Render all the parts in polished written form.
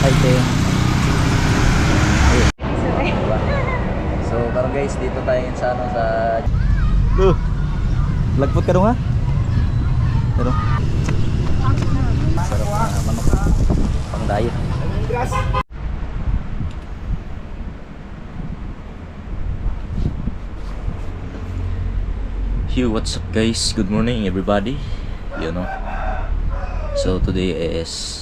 Hi, te. Diba? So, parang guys, dito tayo sa ano sa lagpot ka dong ha? Pero sarap na manok. Pang diet. Yo, what's up guys? Good morning everybody. You know. So today is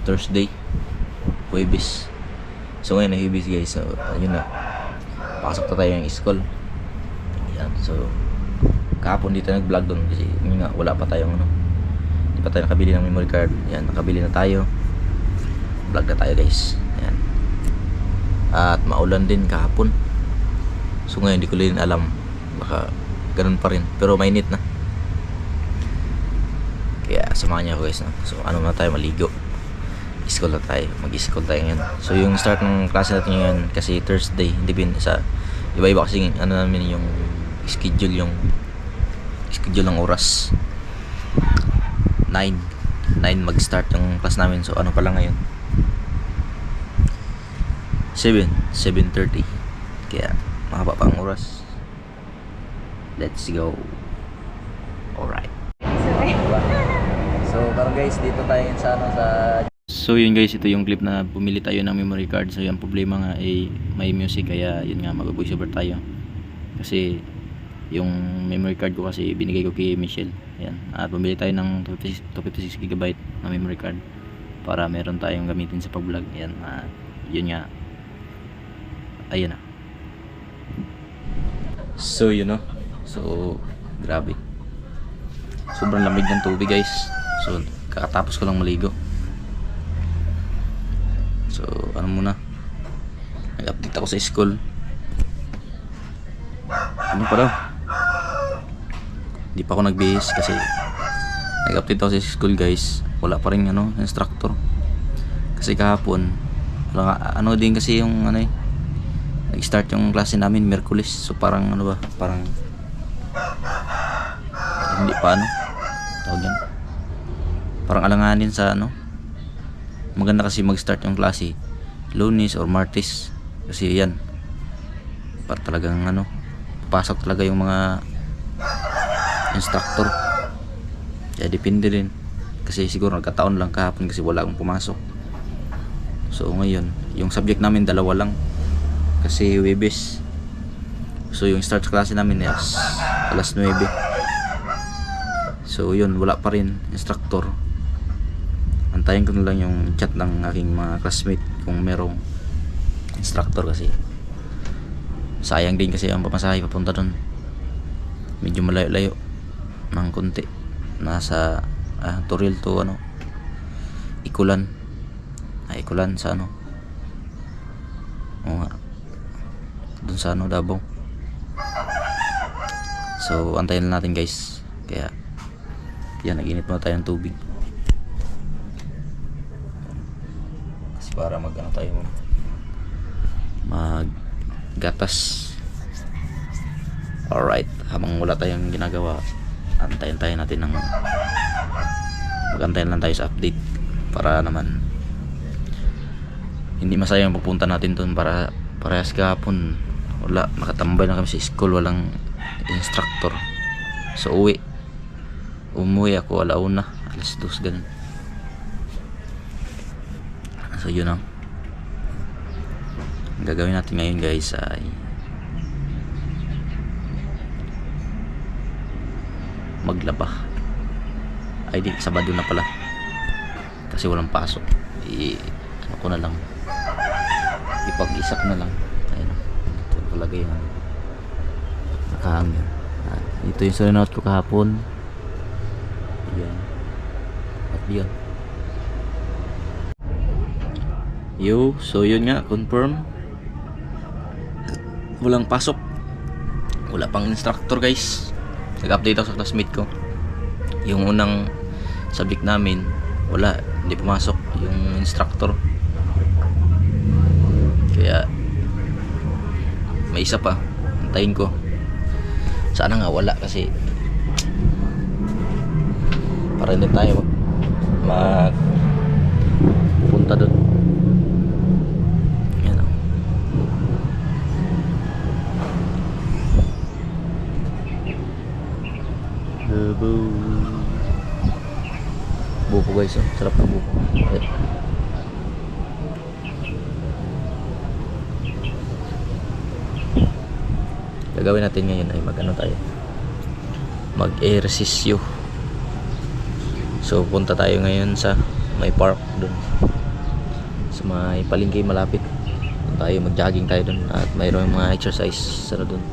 Thursday, Huwebes. So ngayon na Huwebes guys. So ayun na. Pasok na tayo ng school. Yan. So kahapon dito nag-vlog doon kasi yun nga wala pa tayong ano. Hindi pa tayo nakabili ng memory card. Yan, nakabili na tayo. Vlog na tayo guys. Yan. At maulan din kahapon. So ngayon hindi ko rin alam. Baka ganun pa rin. Pero mainit na. Kaya samahan niyo ako guys. No? So ano na tayo, maligo. School na tayo. Mag-school tayo ngayon. So yung start ng klase natin ngayon kasi Thursday. Depende sa iba-iba kasi ano namin yung schedule ng oras. 9 mag-start yung class namin. So ano pa lang ngayon? 7:30. Kaya mahaba pa ang oras. Let's go. Alright. So parang guys, dito tayo sa ano sa. So yun guys, ito yung clip na pumili tayo ng memory card. So yung problema nga ay may music, kaya yun nga mag-voice over tayo. Kasi yung memory card ko kasi binigay ko kay Michelle. Ayan. At bumili tayo ng 256 GB na memory card para meron tayong gamitin sa pag-vlog. Ayan. Yun nga. Ayan na. So yun know. So grabe. Sobrang lamig ng tubig guys. So kakatapos ko lang maligo. So ano muna, nag-update ako sa school. Ano pa daw, hindi pa ako nagbihis kasi nag-update ako sa school guys. Wala pa rin ano, instructor. Kasi kahapon wala, ano din kasi yung ano nag-start yung klase namin Miyerkules. So parang ano ba, parang hindi pa ano tawag yan, parang alanganin sa ano. Maganda kasi mag-start yung klase Lunes or Martes kasi yan para talagang ano, pasok talaga yung mga instructor. Kaya depende rin kasi siguro nagkataon lang kahapon kasi wala akong pumasok. So ngayon yung subject namin dalawa lang kasi Huwebes. So yung start klase namin is alas 9. So yun, wala pa rin instructor. Antayin ko na lang yung chat ng aking mga classmate kung merong instructor kasi sayang din kasi ang pamasahe papunta doon. Medyo malayo-layo ng konti. Nasa Toril to ano, Ikulan. Ikulan sa ano. O nga. Doon sa ano, Davao. So antayin na natin guys. Kaya yan, nag-init muna tayo ng tubig. Para mag-ano tayo, mag-gatas. Alright, habang wala tayong ginagawa, antayin natin ng mag-antayin lang tayo sa update para naman hindi masayang pupunta natin doon. Para parehas kahapon wala, nakatambay na kami sa school, walang instructor. So umuwi ako alauna, alas 2 ganun. So yun ang gagawin natin ngayon guys ay maglaba. Ay di, Sabado na pala kasi walang pasok. Ano ko na lang, ipag-isak na lang. Ayun, ito talaga yung nakahanger. Ito yung sinuot ko kahapon. Ayan. At yun. Yo, so yun nga, confirm. Walang pasok. Wala pang instructor guys. Nag-update ako sa classmate ko. Yung unang subject namin, wala, hindi pumasok yung instructor. Kaya may isa pa, antayin ko. Sana nga wala kasi para hindi tayo pupunta doon. Yan o. Buko guys, oh. Sarap ng buko. Ayun. Gagawin natin ngayon ay mag-ano tayo, mag-ehersisyo. So punta tayo ngayon sa may park dun sa may palengke malapit. Punta tayo, mag-jogging tayo dun at mayroong mga exercise dun,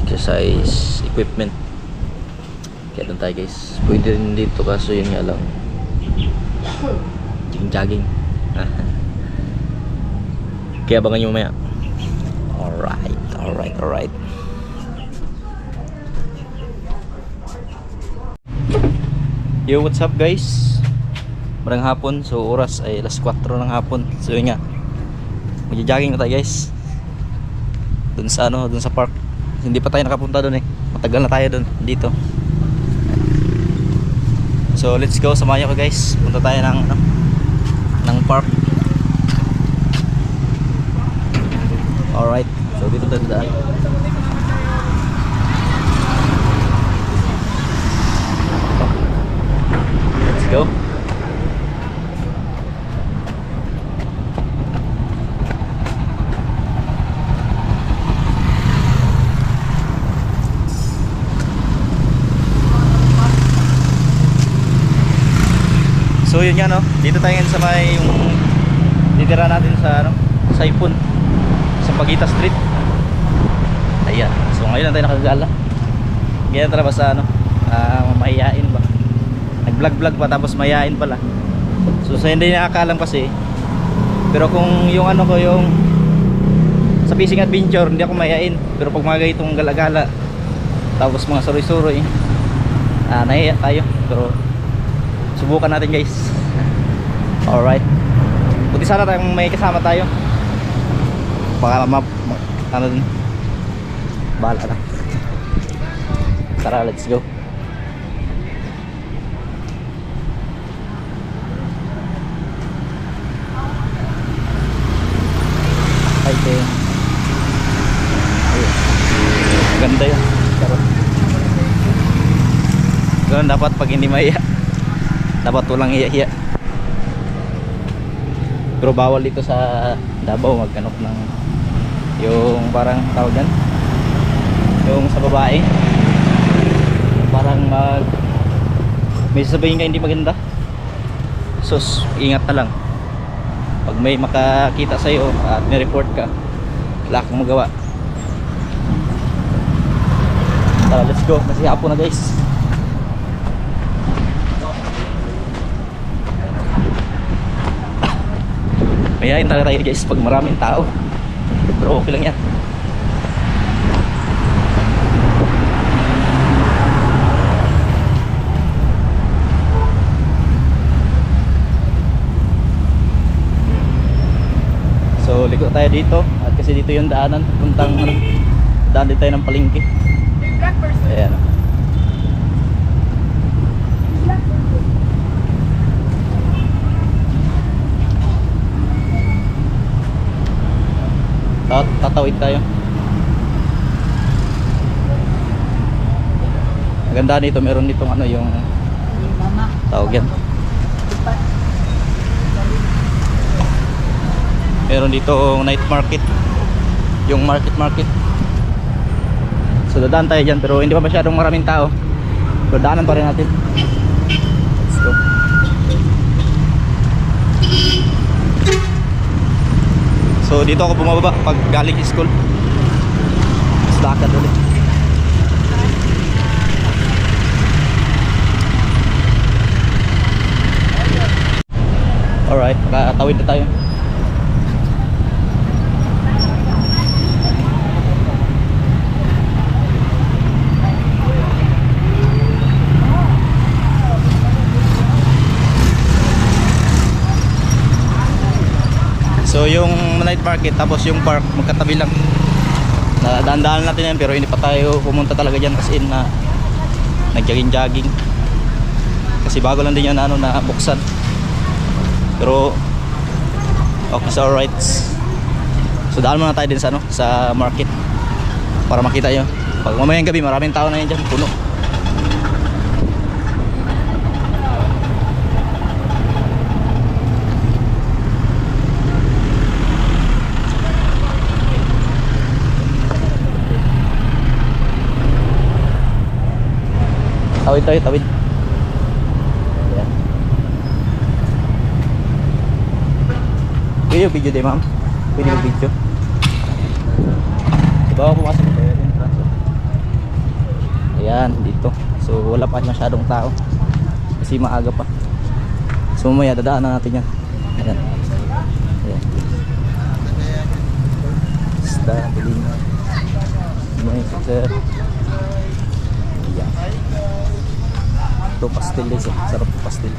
exercise equipment. Kaya dun tayo guys. Pwede rin dito kaso yun nga lang jogging. Kaya abangan nyo mamaya. Alright. Yo, what's up guys? Marang hapon, so oras ay alas 4 ng hapon. So yun nga, magja-jogging na tayo guys. Dun sa dun sa park. Hindi pa tayo nakapunta dun eh. Matagal na tayo dun dito. So let's go, samahan ko guys. Punta tayo ng park. Alright, so dito tayo daan. Let's go. So yun nga no, dito tayo ngayon sa may yung titira natin sa sa Ipon, sa Pagita Street. Ayan, so ngayon lang tayo nakagala. Ganyan talaga sa mahihain ba, nag-vlog pa tapos mahihain pala. So sa hindi nakakalam kasi, pero kung yung ko yung sa fishing adventure hindi ako mahihain, pero pag mga ganitong gala-gala tapos mga suroy-suroy, nahiya tayo. Pero subukan natin guys. Alright, buti sana tayong may kasama tayo. Baka dun, bahala na. Tara, let's go. Ay, ganda yun. Ganun dapat pag hindi maiya, dapat walang hiya-hiya. Pero bawal dito sa Davao magkanok ng yung parang tawag yan, yung sa babae parang may sasabihin ka hindi maganda. So ingat na lang pag may makakita sa'yo at nireport ka, wala kang magawa. Tara, let's go, kasi hapon na guys. Mayayain talaga tayo guys pag maraming tao, pero okay lang yan. So liko tayo dito at kasi dito yung daanan puntang daan din tayo ng palengke. Ayan. Tatawid tayo. Maganda dito, meron ditong yung tawag yan, meron dito night market, yung market. So dadaan tayo dyan pero hindi pa masyadong maraming tao, so daanan pa rin natin. Let's go. So dito ako bumababa pag galing school. Mas lakad ulit. Alright, makatawid na tayo. So yung night market tapos yung park magkatabi lang. Daan-daan natin yan pero hindi pa tayo pumunta talaga dyan as in na nag-jogging. Kasi Kasi bago lang din yan ano, na buksan. Pero okay, so alright. So daan muna tayo din sa ano, sa market para makita nyo. Pag mamayang gabi maraming tao na yan dyan, puno. Tawid tayo, tawid. Ayan. Video, video din ma'am. Pwede yung video. Bawa pumasok tayo. Ayan, dito. So wala pa masyadong tao. Kasi maaga pa. So mamaya dadaanan natin yan. Ayan. Ayan. Isda, biling. May sir. Ayan. Ito pastel guys, sarap po pastel.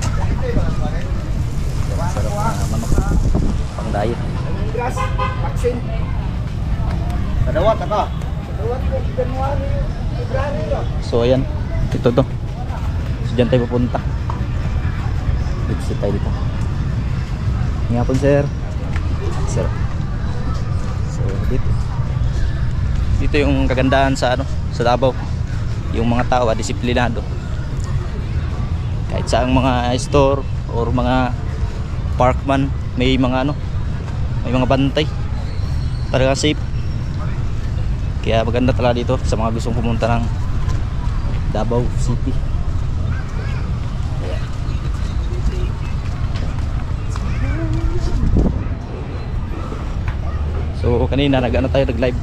Sarap na manok pang diet. Kadawat ako. So ayan, ito to. So dyan tayo pupunta. Dito tayo dito. Nga po sir. Sir. So dito yung kagandahan sa ano, sa Davao. Yung mga tao disiplinado. Kahit saang mga store or mga parkman, may mga ano, may mga bantay. Talaga safe. Kaya maganda talaga dito sa mga gustong pumunta ng Davao City. Ayan. So kanina nag-ano tayo, nag-live,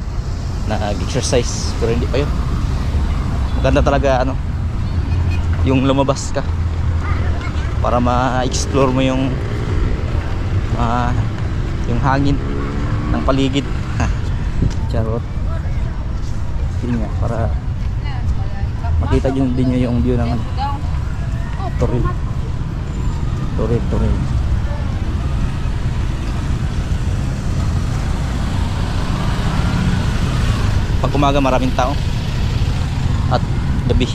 nag-exercise, pero hindi pa yun. Maganda talaga ano, yung lumabas ka para ma-explore mo yung hangin ng paligid. Charot. Yun nga, para makita nyo din nyo yung view ng Toril. Pag umaga maraming tao at gabi.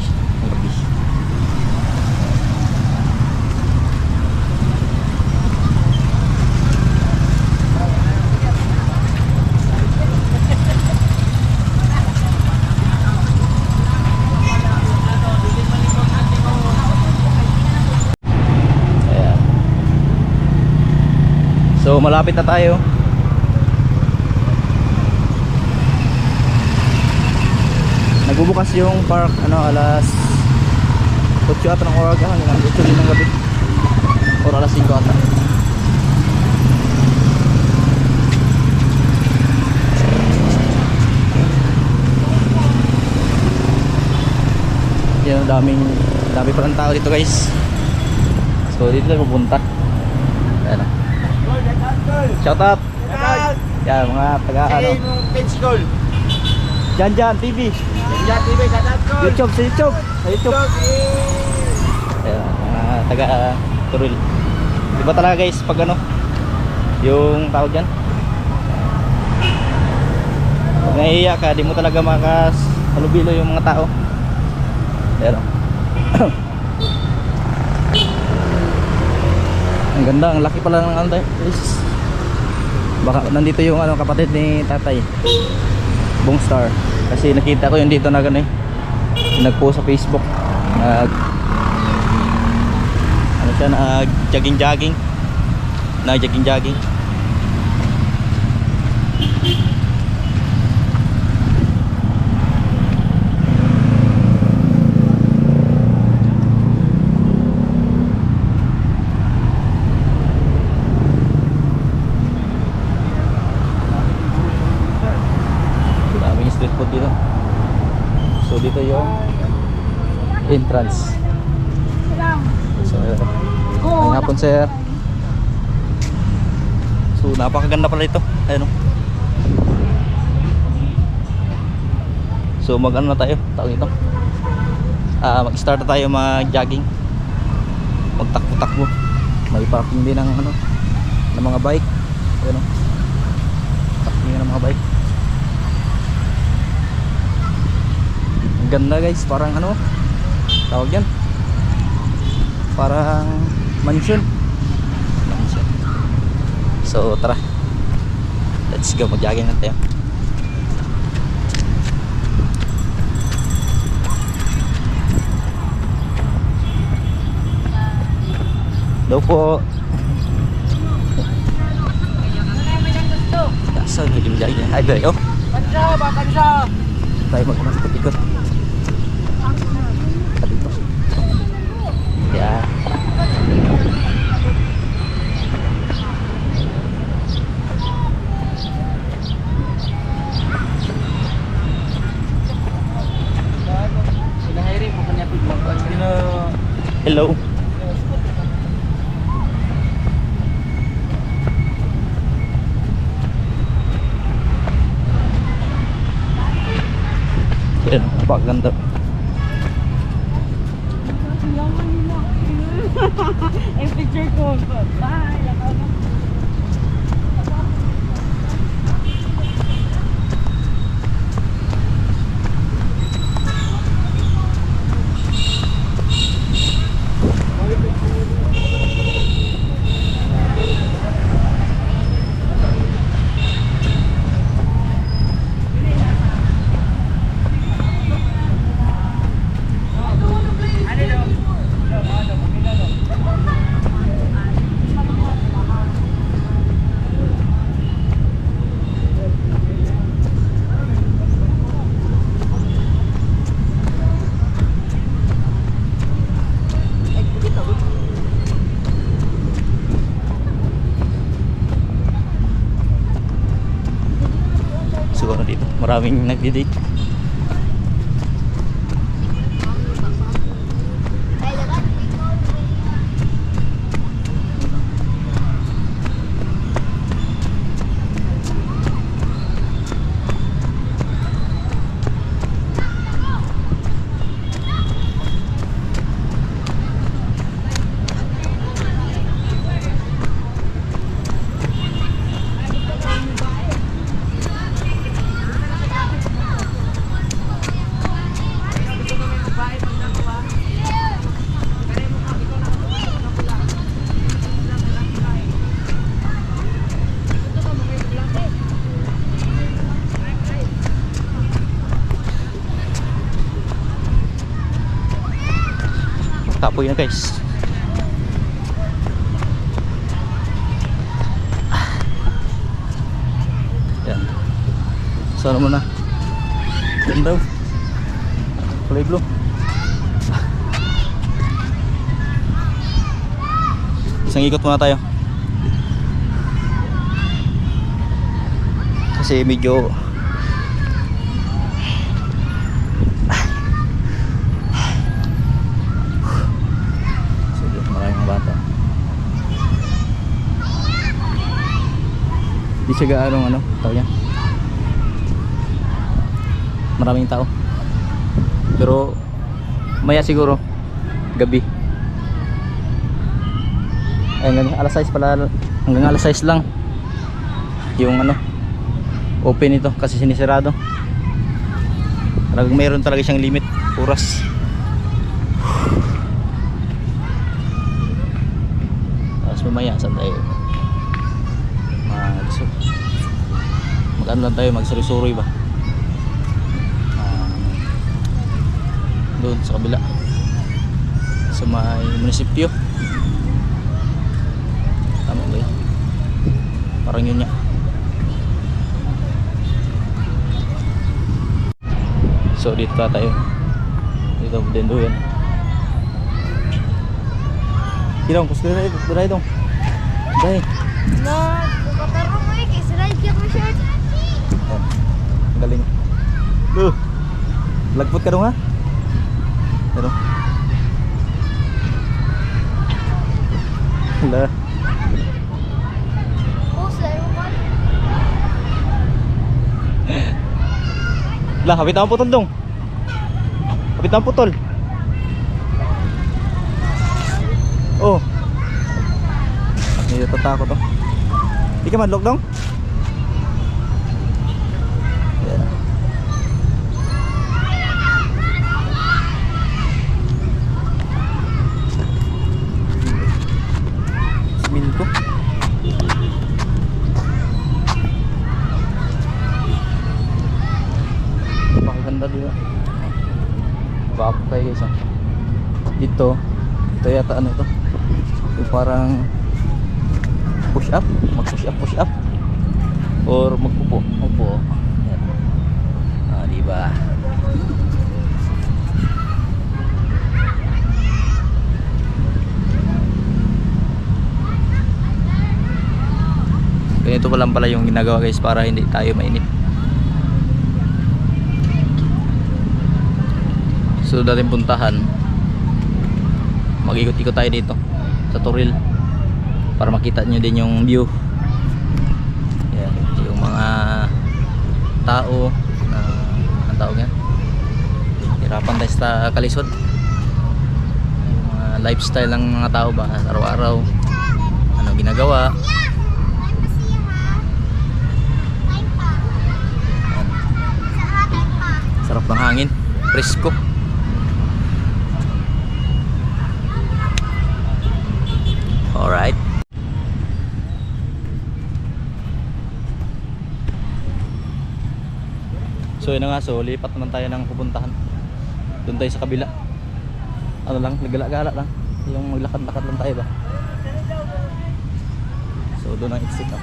So malapit na tayo. Nagbubukas yung park ano, alas 8 ata ng oras, hanggang 8 din ng gabi. Or alas 5 ata. Yan, dami pa ng tao dito guys. So dito tayo pupunta. Ayan. Shout out. Yan mga taga ano, Janjan TV. YouTube, sa YouTube. Ayan, mga taga Turil. Diba talaga guys pag ano, yung tawag dyan, pag nahihiya ka, di mo talaga makasalubilo yung mga tao. Ayan. Ang ganda, ang laki pala ng ano tayo guys. Baka nandito yung ano, kapatid ni tatay, Bongstar. Kasi nakita ko yung dito na gano'n, nag-post sa Facebook, ano siya, nag-jogging. Street food dito. So dito yung entrance. So ay hapon sir. So napakaganda pala ito. Ayun oh. So mag-ano na tayo, tawag ito. Mag-start na tayo mag-jogging. Magtakbo-takbo. May parking din ng ano, ng mga bike. Ayun oh. Parking ng mga bike. Ganda guys, parang ano tawag yan, Parang mansion. So tara, let's go, mag-jogging na tayo. Daw po. Kasal, mag-jogging. Ay, tayo. Kansa! Tayo mag-ikot-ikot. Dito. Yeah. Hello. Yan, napakaganda. Yung picture ko. Bye. Siguro dito maraming nagdi-date. Kapoy na guys. Yan. Sana mo na. Yan daw. Kulay blue. Isang ikot muna tayo. Kasi medyo bata. Di siya gaano tao niya. Maraming tao. Pero maya siguro gabi. Hanggang alas 6 pala, hanggang alas 6 lang yung open ito kasi sinisirado. Talagang mayroon talaga siyang limit oras. Mamaya saan tayo mag-ano lang tayo, magsuri-suri ba doon sa kabila sa may munisipyo. Tama ba yun? Parang yun niya. So dito tayo, dito din doon. Hirang, kusura na ito. Dahil. Na, bukatarong mo eh. Kaya siya mo shirt. Oh, galing. Lagpot ka dong ha? Pero. Hala. Lah, kapit ang putol dong. Kapit ang putol. Oh. Hindi tatakot to. Di ka madlok dong? Yeah. admin ko. Napakaganda dito. Back tayo guys ah. Ito yata ano ito, yung parang push up, push up or magpupo. Yan. Diba? Ganito pa lang pala yung ginagawa guys para hindi tayo mainip. So dating puntahan, mag-ikot-ikot tayo dito sa Toril para makita nyo din yung view. Yan, yung mga tao na ang tawag yan, hirapan tayo sa kalisod, yung mga lifestyle ng mga tao ba araw-araw, ano ginagawa. Sarap ng hangin, presko. Alright. So yun na nga, so lipat naman tayo ng pupuntahan. Doon tayo sa kabila. Ano lang, nagala-gala lang. Yung maglakad-lakad lang tayo ba. So doon ang exit na.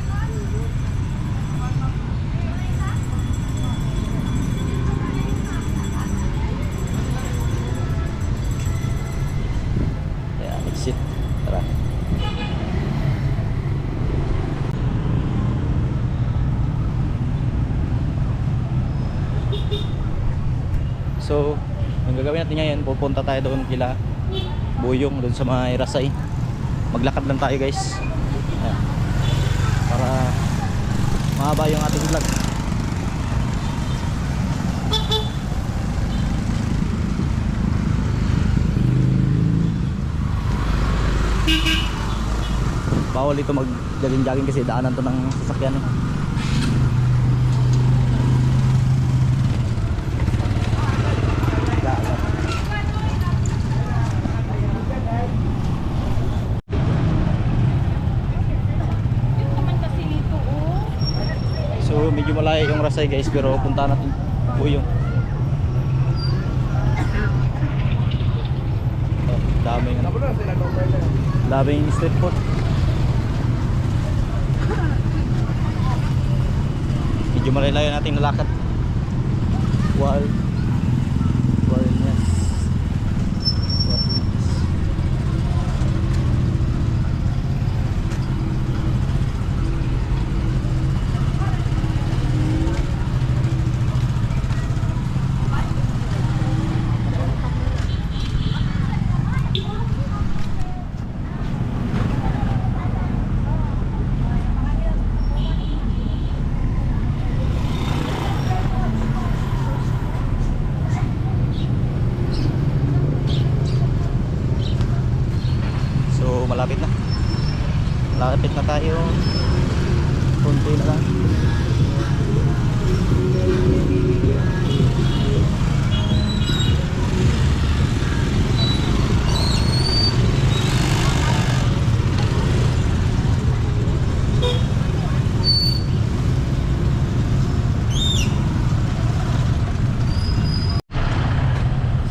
Kaya exit. Tara. So, ang gagawin natin ngayon, pupunta tayo doon kila Buyong, doon sa mga Irasay. Maglakad lang tayo guys. Ayan. Para mahaba yung ating vlog. Bawal dito mag-jogging kasi daanan to ng sasakyan eh. So medyo malayo yung Rasay guys, pero punta natin Buyong. Oh, daming street food. Medyo malayo nating nalakad. Wildness. Malapit na tayo, konti na lang.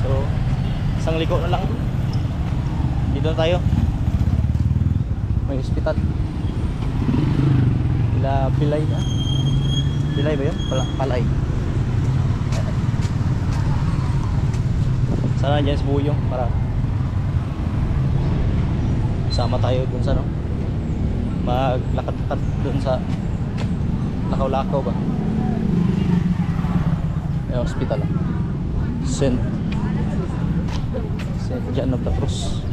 So isang liko na lang, dito na tayo. May hospital. Pilay na. Pilay ba yun? Palay. Sana dyan sa Buyong para sama tayo dun sa no, maglakad-lakad dun sa Lakaw-Lakaw ba. May hospital ah. Saint John of the Cross.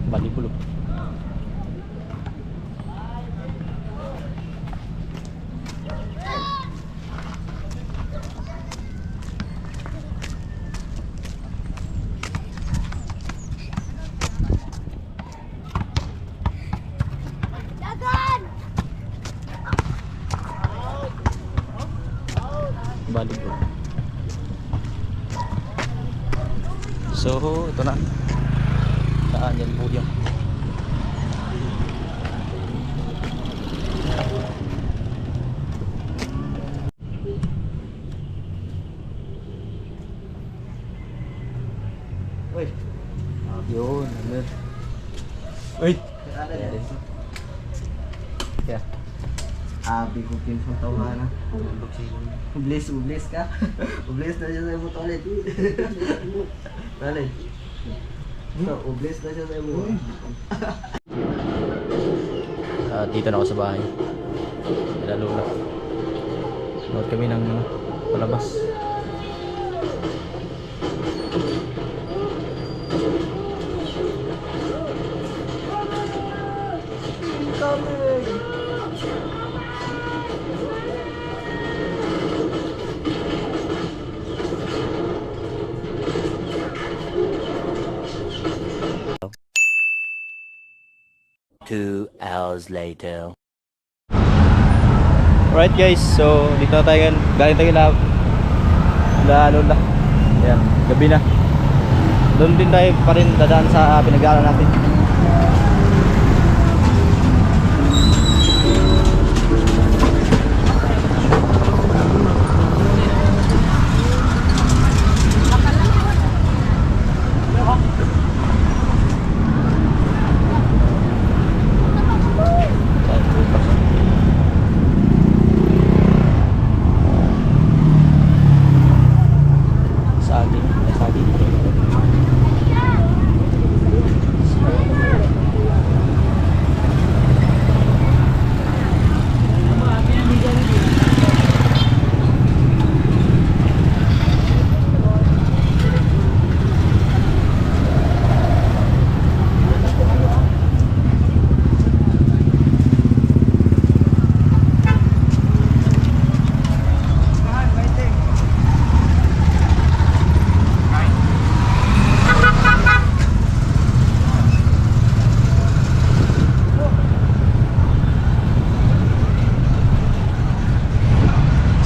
Balibulog. Valley Road. So ito na, saan yan po yung Uy. yun, ano. Uy. Yeah. Abi ko pinsong tawanan. Ublis ka. Ublis na siya sa imo ulit. Dali. So, ublis na siya sa imo. Dito na ako sa bahay. Lalo na. Nood kami ng palabas. Two hours later. Alright guys, so dito na tayo ngayon. Galing tayo Lola. Ayan, gabi na. Doon din tayo pa rin dadaan sa pinag-aaral natin.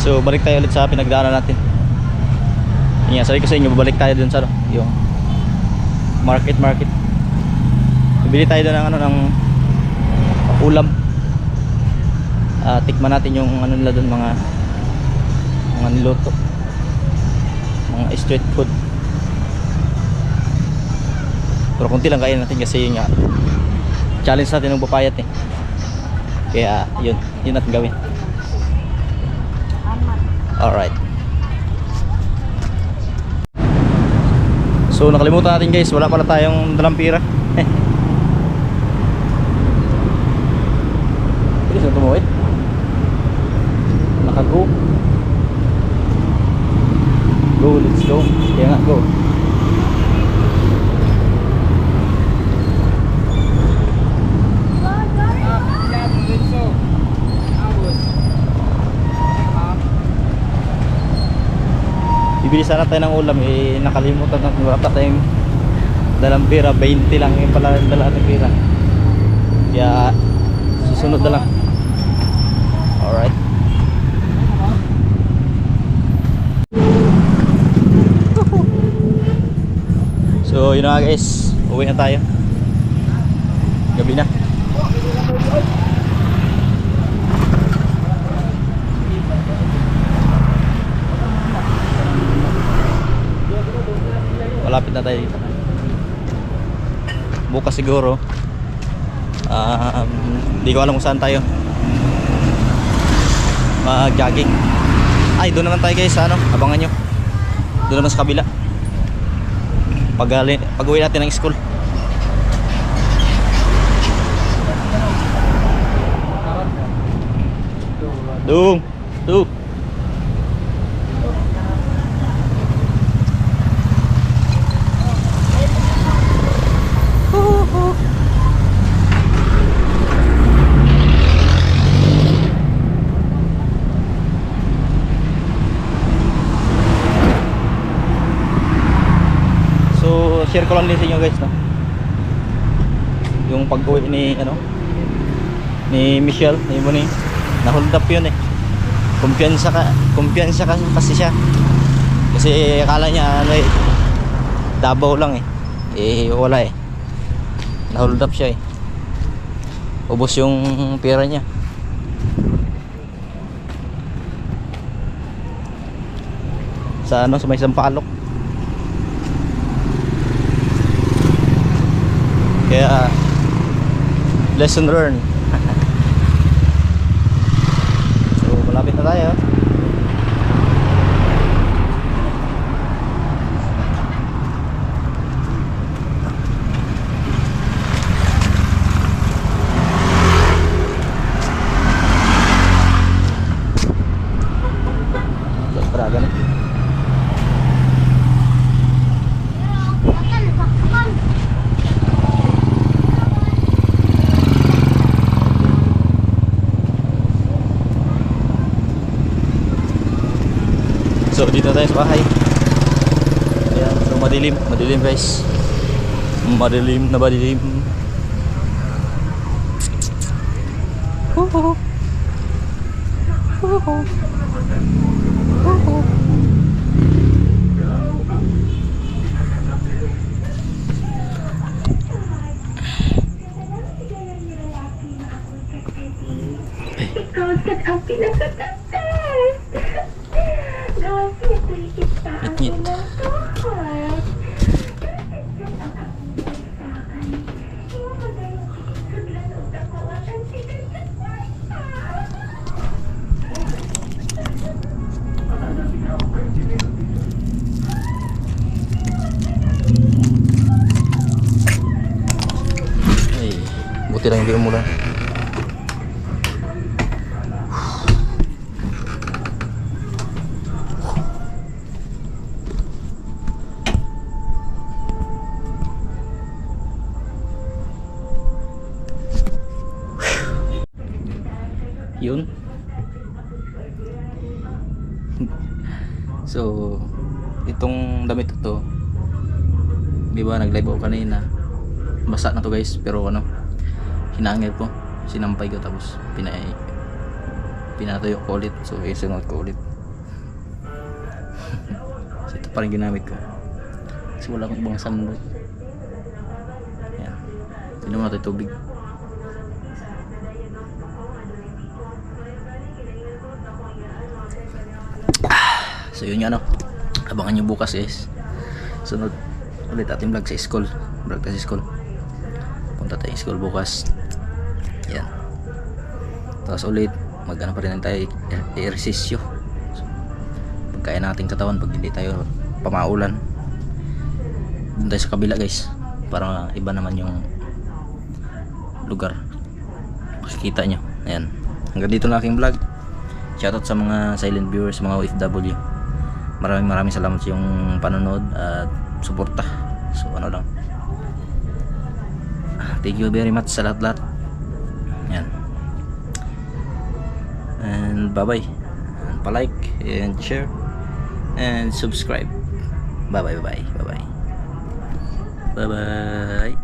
So balik tayo ulit sa pinagdaanan natin. Yan, sabi ko sa inyo, babalik tayo dun sa yung market. Bibili tayo dun ng ng ulam. Tikman natin yung ano nila dun, mga niluto, mga street food. Pero konti lang kain natin kasi yun nga, challenge natin ng papayat eh. Kaya yun natin gawin. Alright. So nakalimutan natin guys, wala pala tayong dalang pira. Bilis na tumuwid. Naka-go. Go, let's go. Kaya nga, go. Bibili sana tayo ng ulam eh, nakalimutan natin, wala pa tayong dalang pera. 20 lang yung pala dala natin pera, kaya susunod na lang. Alright. So yun na guys, uwi na tayo, gabi na. Malapit na tayo dito. Bukas siguro. Hindi ko alam kung saan tayo mag-jogging. Ay, doon naman tayo guys, abangan nyo. Doon naman sa kabila. Pag-uwi natin ng school. Dung. Share ko lang din sa inyo guys, no? Yung pag-uwi ni Michelle, na hold up yun eh. kumpiyansa kasi siya. Kasi akala niya ano eh, Davao lang eh. Wala eh. Na-hold up siya eh. Ubos yung pera niya. Sa ano, sa may Sampalok. Kaya lesson learned. So malapit na tayo. Ganun. So dito tayo sa bahay. Ayan, so madilim guys. Madilim na madilim. Ngit-ngit. Ay, buti lang hindi umulan. Yun. So itong damit to, di ba nag-live ako kanina, basa na to guys, pero ano, hinangil ko, sinampay ko, tapos pinatuyo ko ulit. So isunod ko ulit. So ito pa rin ginamit ko kasi wala akong ibang sunblock. Ayan, tinuha natin tubig. So yun nga, ano, abangan nyo bukas guys. Sunod ulit ating vlog sa school. Vlog tayo sa school. Punta tayo sa school bukas. Yan. Tapos ulit magana pa rin tayo ehersisyo. So, pagkain natin katawan pag hindi tayo pamaulan. Doon tayo sa kabila guys, para iba naman yung lugar. Makikita nyo. Ayan. Hanggang dito na aking vlog. Shoutout sa mga silent viewers, mga OFW. Maraming salamat sa yung panonood at suporta. So ano lang, thank you very much sa lahat-lahat. Yan. And bye bye. And pa-like and share and subscribe. Bye bye. Bye bye.